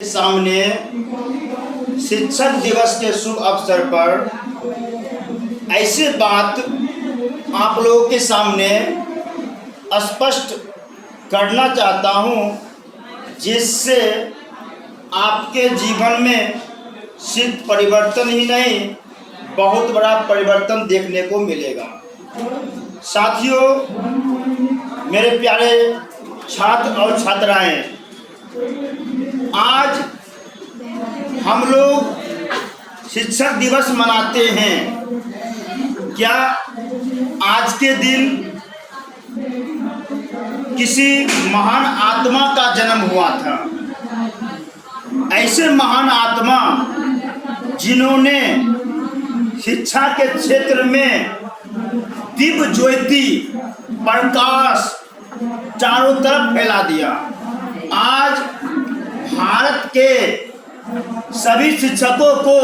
सामने शिक्षक दिवस के शुभ अवसर पर ऐसी बात आप लोगों के सामने स्पष्ट करना चाहता हूं जिससे आपके जीवन में सिर्फ परिवर्तन ही नहीं बहुत बड़ा परिवर्तन देखने को मिलेगा। साथियों, मेरे प्यारे छात्र और छात्राएं, आज हम लोग शिक्षक दिवस मनाते हैं। क्या आज के दिन किसी महान आत्मा का जन्म हुआ था? ऐसे महान आत्मा जिन्होंने शिक्षा के क्षेत्र में दिव्य ज्योति प्रकाश चारों तरफ फैला दिया। आज भारत के सभी शिक्षकों को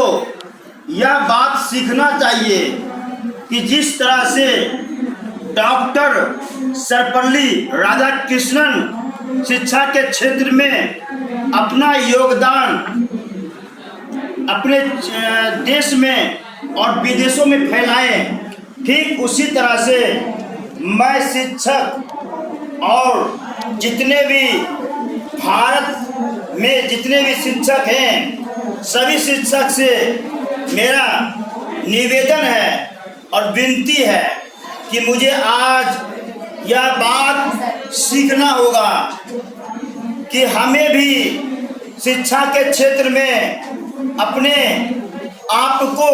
यह बात सीखना चाहिए कि जिस तरह से डॉक्टर सर्वपल्ली राधाकृष्णन शिक्षा के क्षेत्र में अपना योगदान अपने देश में और विदेशों में फैलाए, ठीक उसी तरह से मैं शिक्षक और जितने भी भारत में जितने भी शिक्षक हैं सभी शिक्षक से मेरा निवेदन है और विनती है कि मुझे आज यह बात सीखना होगा कि हमें भी शिक्षा के क्षेत्र में अपने आप को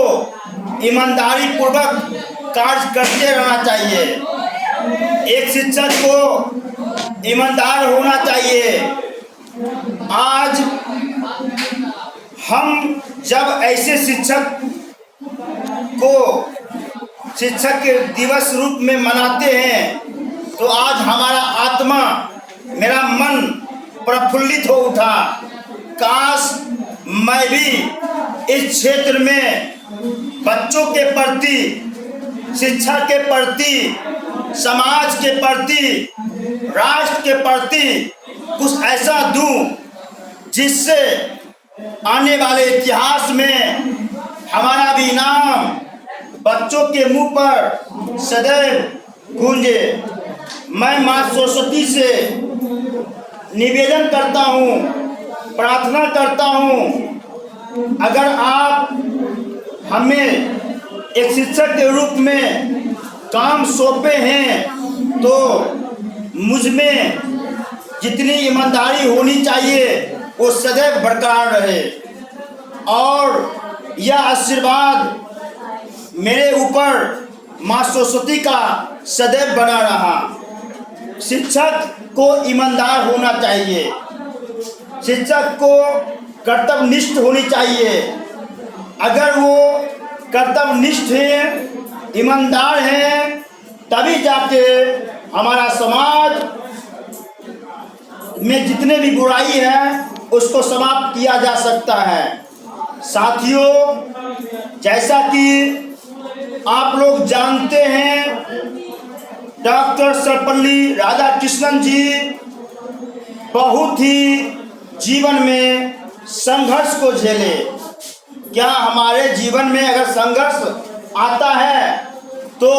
ईमानदारी पूर्वक कार्य करते रहना चाहिए। एक शिक्षक को ईमानदार होना चाहिए। आज हम जब ऐसे शिक्षक को शिक्षक के दिवस रूप में मनाते हैं तो आज हमारा आत्मा, मेरा मन प्रफुल्लित हो उठा। काश मैं भी इस क्षेत्र में बच्चों के प्रति, शिक्षा के प्रति, समाज के प्रति, राष्ट्र के प्रति कुछ ऐसा दूं जिससे आने वाले इतिहास में हमारा भी नाम बच्चों के मुंह पर सदैव गूंजे। मैं माँ सरस्वती से निवेदन करता हूँ, प्रार्थना करता हूँ, अगर आप हमें एक शिक्षक के रूप में काम सौंपे हैं तो मुझ में जितनी ईमानदारी होनी चाहिए वो सदैव बरकरार रहे और यह आशीर्वाद मेरे ऊपर माँ सरस्वती का सदैव बना रहा। शिक्षक को ईमानदार होना चाहिए, शिक्षक को कर्तव्यनिष्ठ होनी चाहिए। अगर वो कर्तव्यनिष्ठ हैं, ईमानदार हैं, तभी जाके हमारा समाज में जितने भी बुराई है उसको समाप्त किया जा सकता है। साथियों, जैसा कि आप लोग जानते हैं, डॉक्टर सर्वपल्ली राधाकृष्णन जी बहुत ही जीवन में संघर्ष को झेले। क्या हमारे जीवन में अगर संघर्ष आता है तो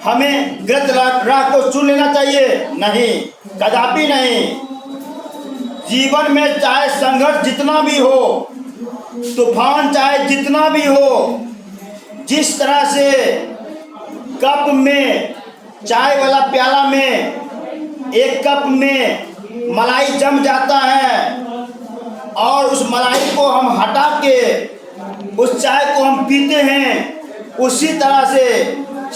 हमें गलत राह को चुन लेना चाहिए? नहीं, कदापि नहीं। जीवन में चाहे संघर्ष जितना भी हो, तूफान चाहे जितना भी हो, जिस तरह से कप में, चाय वाला प्याला में एक कप में मलाई जम जाता है और उस मलाई को हम हटा के उस चाय को हम पीते हैं, उसी तरह से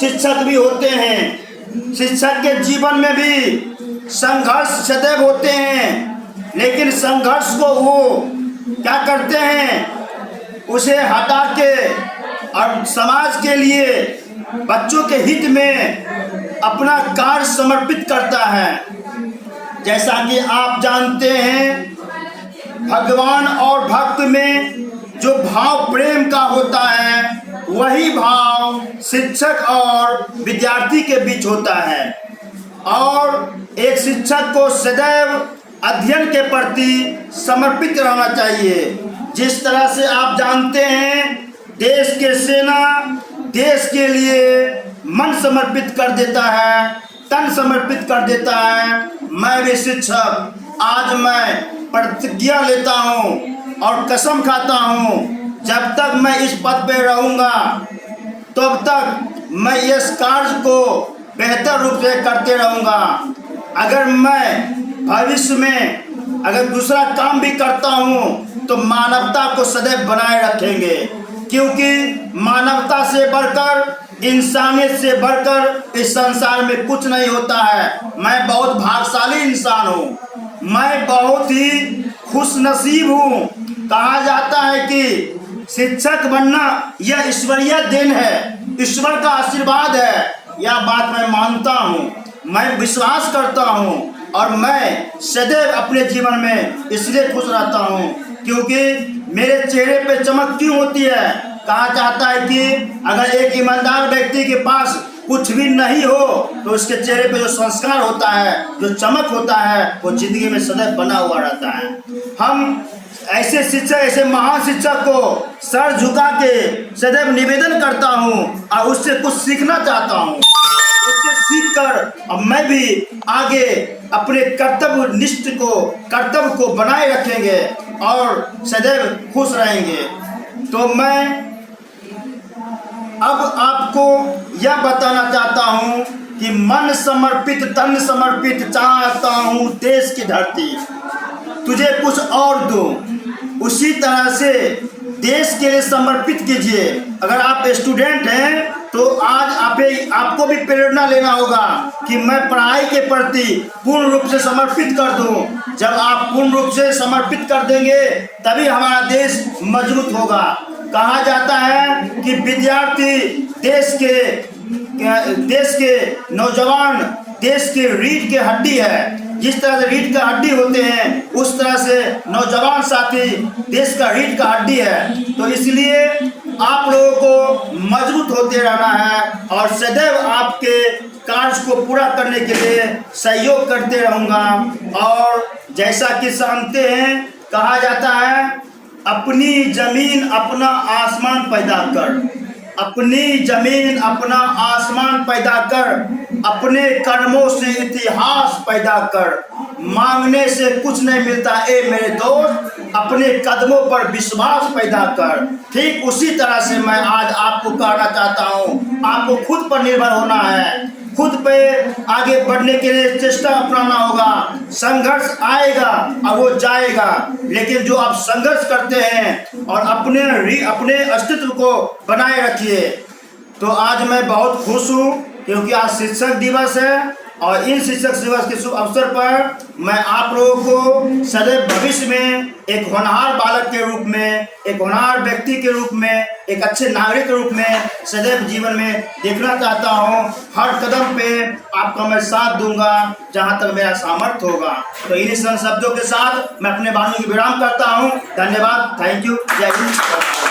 शिक्षक भी होते हैं। शिक्षक के जीवन में भी संघर्ष सदैव होते हैं, लेकिन संघर्ष को वो क्या करते हैं, उसे हटा के और समाज के लिए, बच्चों के हित में अपना कार्य समर्पित करता है। जैसा कि आप जानते हैं, भगवान और भक्त में जो भाव प्रेम का होता है वही भाव शिक्षक और विद्यार्थी के बीच होता है। और एक शिक्षक को सदैव अध्ययन के प्रति समर्पित रहना चाहिए। जिस तरह से आप जानते हैं, देश के सेना देश के लिए मन समर्पित कर देता है, तन समर्पित कर देता है। मैं भी शिक्षक, आज मैं प्रतिज्ञा लेता हूँ और कसम खाता हूँ, जब तक मैं इस पद पे रहूँगा तब तक मैं इस कार्य को बेहतर रूप से करते रहूँगा। अगर मैं भविष्य में अगर दूसरा काम भी करता हूँ तो मानवता को सदैव बनाए रखेंगे, क्योंकि मानवता से बढ़कर, इंसानियत से बढ़कर इस संसार में कुछ नहीं होता है। मैं बहुत भाग्यशाली इंसान हूँ, मैं बहुत ही खुशनसीब हूँ। कहा जाता है कि शिक्षक बनना यह ईश्वरीय देन है, ईश्वर का आशीर्वाद है। यह बात मैं मानता हूँ, मैं विश्वास करता हूँ और मैं सदैव अपने जीवन में इसलिए खुश रहता हूँ क्योंकि मेरे चेहरे पे चमक क्यों होती है। कहा जाता है कि अगर एक ईमानदार व्यक्ति के पास कुछ भी नहीं हो तो उसके चेहरे पे जो संस्कार होता है, जो चमक होता है, वो जिंदगी में सदैव बना हुआ रहता है। हम ऐसे शिक्षक, ऐसे महान शिक्षक को सर झुका के सदैव निवेदन करता हूँ और उससे कुछ सीखना चाहता हूँ। उससे सीखकर अब मैं भी आगे अपने कर्तव्य को बनाए रखेंगे और सदैव खुश रहेंगे। तो मैं अब आपको यह बताना चाहता हूँ कि मन समर्पित, तन समर्पित चाहता हूँ देश की धरती, तुझे कुछ और दूं। उसी तरह से देश के लिए समर्पित कीजिए। अगर आप स्टूडेंट हैं तो आज आपको भी प्रेरणा लेना होगा कि मैं पढ़ाई के प्रति पूर्ण रूप से समर्पित कर दूं। जब आप पूर्ण रूप से समर्पित कर देंगे तभी हमारा देश मजबूत होगा। कहा जाता है कि विद्यार्थी देश के नौजवान देश के रीढ़ की हड्डी है। जिस तरह से रीढ़ का हड्डी होते हैं उस तरह से नौजवान साथी देश का रीढ़ का हड्डी है। तो इसलिए आप लोगों को मजबूत होते रहना है और सदैव आपके कार्य को पूरा करने के लिए सहयोग करते रहूँगा। और जैसा कि जानते हैं, कहा जाता है अपनी जमीन अपना आसमान पैदा कर, अपनी जमीन अपना आसमान पैदा कर, अपने कर्मों से इतिहास पैदा कर। मांगने से कुछ नहीं मिलता ए मेरे दोस्त, अपने कदमों पर विश्वास पैदा कर। ठीक उसी तरह से मैं आज आपको कहना चाहता हूँ, आपको खुद पर निर्भर होना है, खुद पे आगे बढ़ने के लिए चेष्टा अपनाना होगा। संघर्ष आएगा और वो जाएगा, लेकिन जो आप संघर्ष करते हैं और अपने अस्तित्व को बनाए रखिए। तो आज मैं बहुत खुश हूँ क्योंकि आज शिक्षक दिवस है और इन शिक्षक दिवस के शुभ अवसर पर मैं आप लोगों को सदैव भविष्य में एक होनहार बालक के रूप में, एक होनहार व्यक्ति के रूप में, एक अच्छे नागरिक के रूप में सदैव जीवन में देखना चाहता हूँ। हर कदम पे आपका मैं साथ दूंगा जहाँ तक मेरा सामर्थ्य होगा। तो इन्हीं शब्दों के साथ मैं अपने वाणी की विराम करता हूँ। धन्यवाद, थैंक यू, जय हिंद।